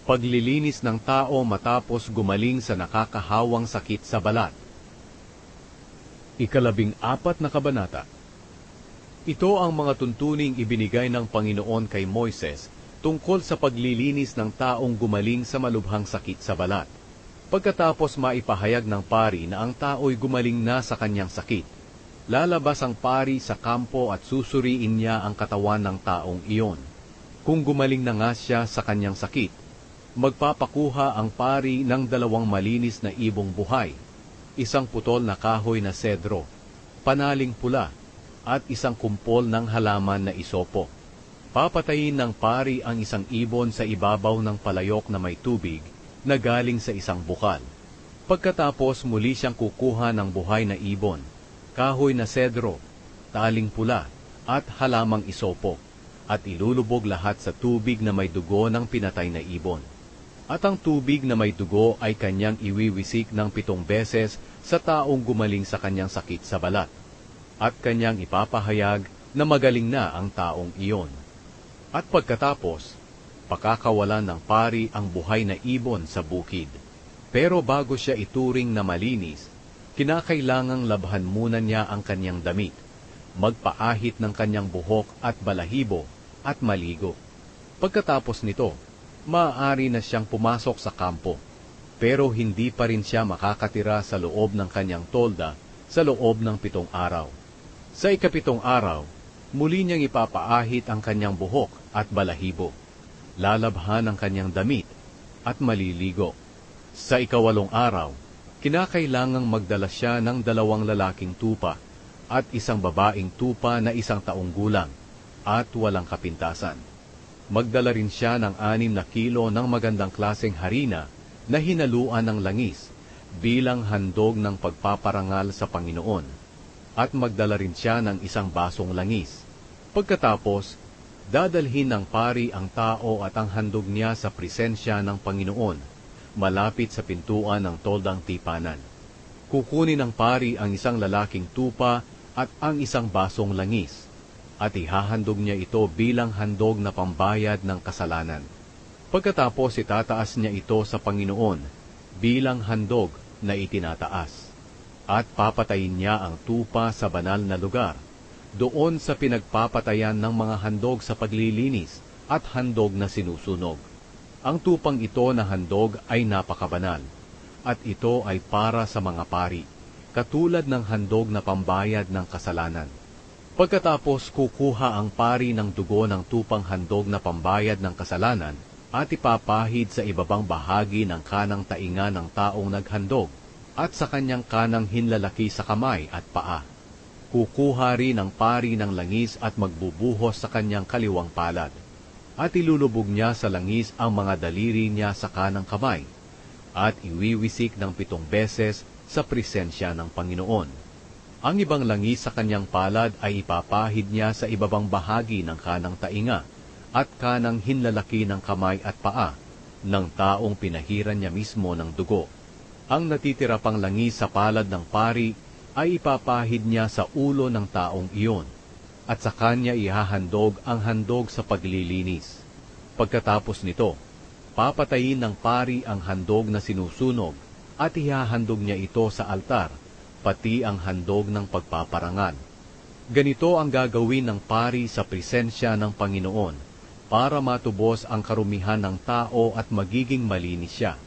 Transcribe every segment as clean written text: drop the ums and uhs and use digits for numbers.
Paglilinis ng tao matapos gumaling sa nakakahawang sakit sa balat. 14 na kabanata. Ito ang mga tuntuning ibinigay ng Panginoon kay Moises tungkol sa paglilinis ng taong gumaling sa malubhang sakit sa balat. Pagkatapos maipahayag ng pari na ang tao'y gumaling na sa kanyang sakit, lalabas ang pari sa kampo at susuriin niya ang katawan ng taong iyon. Kung gumaling na nga siya sa kanyang sakit, magpapakuha ang pari ng 2 malinis na ibong buhay, isang putol na kahoy na sedro, panaling pula, at isang kumpol ng halaman na isopo. Papatayin ng pari ang isang ibon sa ibabaw ng palayok na may tubig na galing sa isang bukal. Pagkatapos muli siyang kukuha ng buhay na ibon, kahoy na sedro, taling pula, at halamang isopo, at ilulubog lahat sa tubig na may dugo ng pinatay na ibon. At ang tubig na may dugo ay kanyang iwiwisik ng 7 beses sa taong gumaling sa kanyang sakit sa balat, at kanyang ipapahayag na magaling na ang taong iyon. At pagkatapos, pakakawalan ng pari ang buhay na ibon sa bukid. Pero bago siya ituring na malinis, kinakailangang labhan muna niya ang kanyang damit, magpaahit ng kanyang buhok at balahibo, at maligo. Pagkatapos nito, maaari na siyang pumasok sa kampo, pero hindi pa rin siya makakatira sa loob ng kanyang tolda sa loob ng 7 araw. Sa ika-7 araw, muli niyang ipapaahit ang kanyang buhok at balahibo, lalabhan ang kanyang damit, at maliligo. Sa ika-8 araw, kinakailangang magdala siya ng 2 lalaking tupa at isang babaeng tupa na 1 taong gulang at walang kapintasan. Magdala rin siya ng 6 na kilo ng magandang klaseng harina na hinaluan ng langis bilang handog ng pagpaparangal sa Panginoon, at magdala rin siya ng 1 basong langis. Pagkatapos, dadalhin ng pari ang tao at ang handog niya sa presensya ng Panginoon, malapit sa pintuan ng toldang tipanan. Kukunin ng pari ang 1 lalaking tupa at ang 1 basong langis, at ihahandog niya ito bilang handog na pambayad ng kasalanan. Pagkatapos itataas niya ito sa Panginoon bilang handog na itinataas, at papatayin niya ang tupa sa banal na lugar, doon sa pinagpapatayan ng mga handog sa paglilinis at handog na sinusunog. Ang tupang ito na handog ay napakabanal, at ito ay para sa mga pari, katulad ng handog na pambayad ng kasalanan. Pagkatapos kukuha ang pari ng dugo ng tupang handog na pambayad ng kasalanan at ipapahid sa ibabang bahagi ng kanang tainga ng taong naghandog at sa kanyang kanang hinlalaki sa kamay at paa. Kukuha rin ang pari ng langis at magbubuhos sa kanyang kaliwang palad, at ilulubog niya sa langis ang mga daliri niya sa kanang kamay, at iwiwisik ng 7 beses sa presensya ng Panginoon. Ang ibang langis sa kanyang palad ay ipapahid niya sa ibabang bahagi ng kanang tainga at kanang hinlalaki ng kamay at paa ng taong pinahiran niya mismo ng dugo. Ang natitira pang langis sa palad ng pari ay ipapahid niya sa ulo ng taong iyon, at sa kanya ihahandog ang handog sa paglilinis. Pagkatapos nito, papatayin ng pari ang handog na sinusunog, at ihahandog niya ito sa altar, pati ang handog ng pagpaparangal. Ganito ang gagawin ng pari sa presensya ng Panginoon, para matubos ang karumihan ng tao at magiging malinis siya.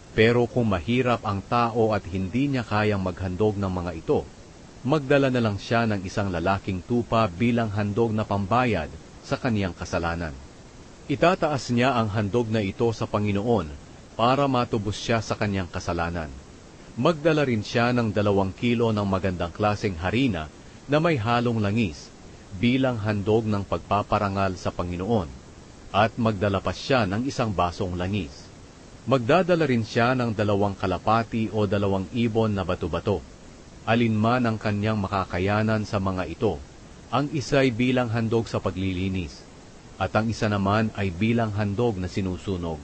Pero kung mahirap ang tao at hindi niya kayang maghandog ng mga ito, magdala na lang siya ng 1 lalaking tupa bilang handog na pambayad sa kaniyang kasalanan. Itataas niya ang handog na ito sa Panginoon para matubos siya sa kaniyang kasalanan. Magdala rin siya ng 2 kilo ng magandang klaseng harina na may halong langis bilang handog ng pagpaparangal sa Panginoon, at magdala pa siya ng 1 basong langis. Magdadala rin siya ng 2 kalapati o 2 ibon na bato-bato. Alinman ang kanyang makakayanan sa mga ito, ang isa'y bilang handog sa paglilinis, at ang isa naman ay bilang handog na sinusunog.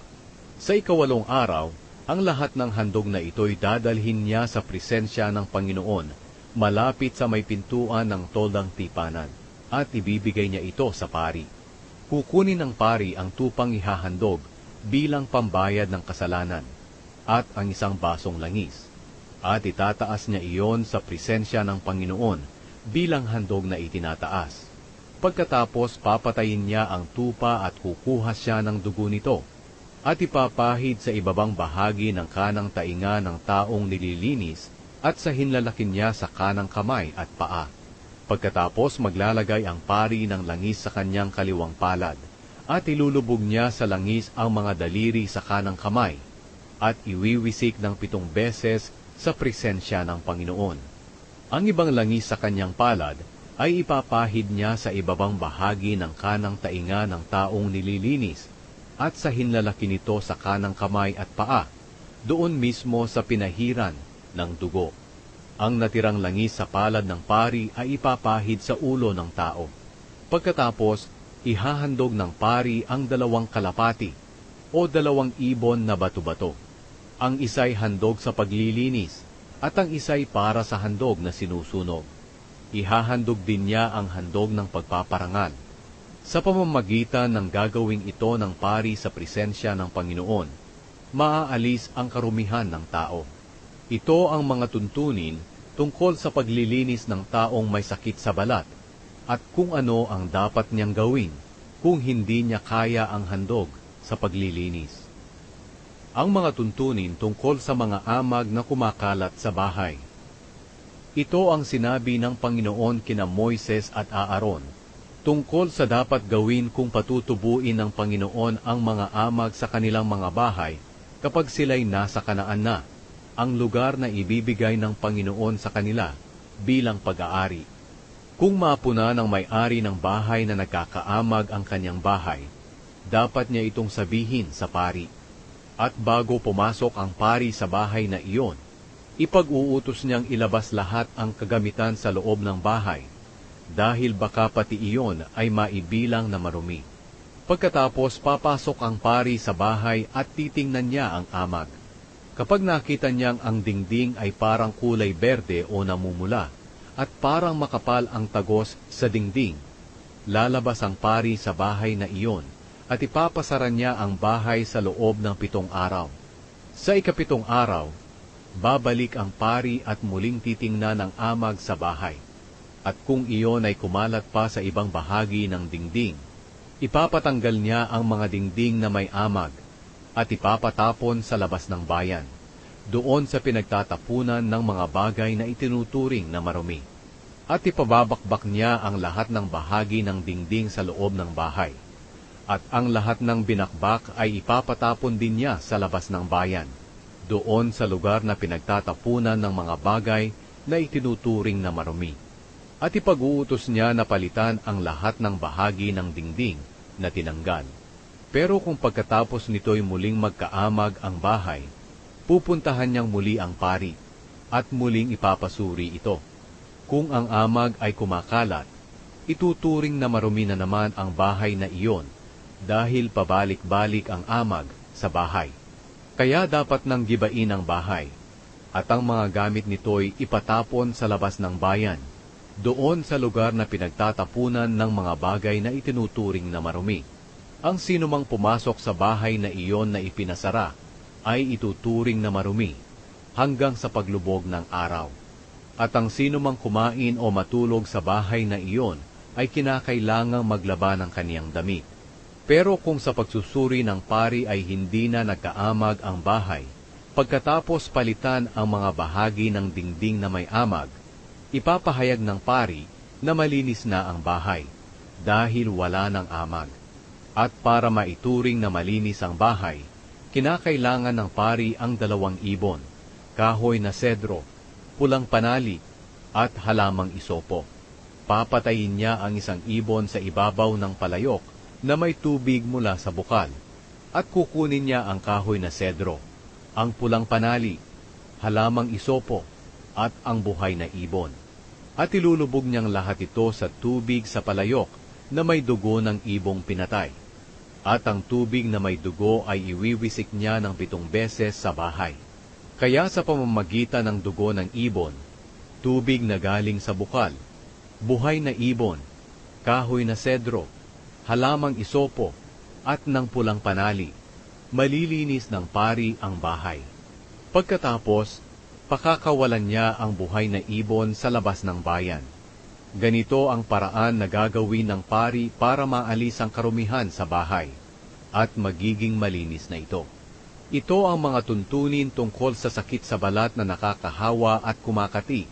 Sa ika-8 araw, ang lahat ng handog na ito'y dadalhin niya sa presensya ng Panginoon, malapit sa may pintuan ng toldang tipanan, at ibibigay niya ito sa pari. Kukunin ng pari ang tupang ihahandog bilang pambayad ng kasalanan at ang isang basong langis. At itataas niya iyon sa presensya ng Panginoon bilang handog na itinataas. Pagkatapos papatayin niya ang tupa at kukuha siya ng dugo nito at ipapahid sa ibabang bahagi ng kanang tainga ng taong nililinis at sa hinlalakin niya sa kanang kamay at paa. Pagkatapos maglalagay ang pari ng langis sa kanyang kaliwang palad at ilulubog niya sa langis ang mga daliri sa kanang kamay at iwiwisik ng 7 beses sa presensya ng Panginoon. Ang ibang langis sa kanyang palad ay ipapahid niya sa ibabang bahagi ng kanang tainga ng taong nililinis at sa hinlalaki nito sa kanang kamay at paa, doon mismo sa pinahiran ng dugo. Ang natirang langis sa palad ng pari ay ipapahid sa ulo ng tao. Pagkatapos, ihahandog ng pari ang 2 kalapati o 2 ibon na bato-bato. Ang isa'y handog sa paglilinis at ang isa'y para sa handog na sinusunog. Ihahandog din niya ang handog ng pagpaparangal. Sa pamamagitan ng gagawing ito ng pari sa presensya ng Panginoon, maaalis ang karumihan ng tao. Ito ang mga tuntunin tungkol sa paglilinis ng taong may sakit sa balat at kung ano ang dapat niyang gawin kung hindi niya kaya ang handog sa paglilinis. Ang mga tuntunin tungkol sa mga amag na kumakalat sa bahay. Ito ang sinabi ng Panginoon kina Moises at Aaron tungkol sa dapat gawin kung patutubuin ng Panginoon ang mga amag sa kanilang mga bahay kapag sila'y nasa Kanaan na, ang lugar na ibibigay ng Panginoon sa kanila bilang pag-aari. Kung mapuna ng may-ari ng bahay na nagkakaamag ang kanyang bahay, dapat niya itong sabihin sa pari. At bago pumasok ang pari sa bahay na iyon, ipag-uutos niyang ilabas lahat ang kagamitan sa loob ng bahay, dahil baka pati iyon ay maibilang na marumi. Pagkatapos papasok ang pari sa bahay at titingnan niya ang amag. Kapag nakita niyang ang dingding ay parang kulay berde o namumula at parang makapal ang tagos sa dingding, lalabas ang pari sa bahay na iyon at ipapasara niya ang bahay sa loob ng 7 araw. Sa ika-7 araw, babalik ang pari at muling titingnan ang amag sa bahay. At kung iyon ay kumalat pa sa ibang bahagi ng dingding, ipapatanggal niya ang mga dingding na may amag at ipapatapon sa labas ng bayan, doon sa pinagtatapunan ng mga bagay na itinuturing na marumi. At ipababakbak niya ang lahat ng bahagi ng dingding sa loob ng bahay. At ang lahat ng binakbak ay ipapatapon din niya sa labas ng bayan, doon sa lugar na pinagtatapunan ng mga bagay na itinuturing na marumi. At ipag-uutos niya na palitan ang lahat ng bahagi ng dingding na tinanggal. Pero kung pagkatapos nito'y muling magkaamag ang bahay, pupuntahan niyang muli ang pari at muling ipapasuri ito. Kung ang amag ay kumakalat, ituturing na marumi na naman ang bahay na iyon dahil pabalik-balik ang amag sa bahay. Kaya dapat nang gibain ang bahay at ang mga gamit nito'y ipatapon sa labas ng bayan, doon sa lugar na pinagtatapunan ng mga bagay na itinuturing na marumi. Ang sinumang pumasok sa bahay na iyon na ipinasara ay ituturing na marumi hanggang sa paglubog ng araw. At ang sinumang kumain o matulog sa bahay na iyon ay kinakailangang maglaba ng kaniyang damit. Pero kung sa pagsusuri ng pari ay hindi na nagkaamag ang bahay, pagkatapos palitan ang mga bahagi ng dingding na may amag, ipapahayag ng pari na malinis na ang bahay dahil wala ng amag. At para maituring na malinis ang bahay, kinakailangan ng pari ang 2 ibon, kahoy na sedro, pulang panali, at halamang isopo. Papatayin niya ang 1 ibon sa ibabaw ng palayok na may tubig mula sa bukal, at kukunin niya ang kahoy na sedro, ang pulang panali, halamang isopo, at ang buhay na ibon. At ilulubog niyang lahat ito sa tubig sa palayok na may dugo ng ibong pinatay. At ang tubig na may dugo ay iwiwisik niya ng 7 beses sa bahay. Kaya sa pamamagitan ng dugo ng ibon, tubig na galing sa bukal, buhay na ibon, kahoy na sedro, halamang isopo, at ng pulang panali, malilinis ng pari ang bahay. Pagkatapos, pakakawalan niya ang buhay na ibon sa labas ng bayan. Ganito ang paraan na gagawin ng pari para maalis ang karumihan sa bahay, at magiging malinis na ito. Ito ang mga tuntunin tungkol sa sakit sa balat na nakakahawa at kumakati,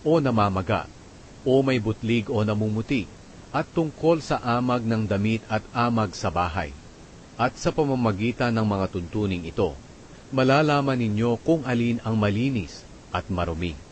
o namamaga, o may butlig o namumuti, at tungkol sa amag ng damit at amag sa bahay. At sa pamamagitan ng mga tuntuning ito, malalaman ninyo kung alin ang malinis at marumi.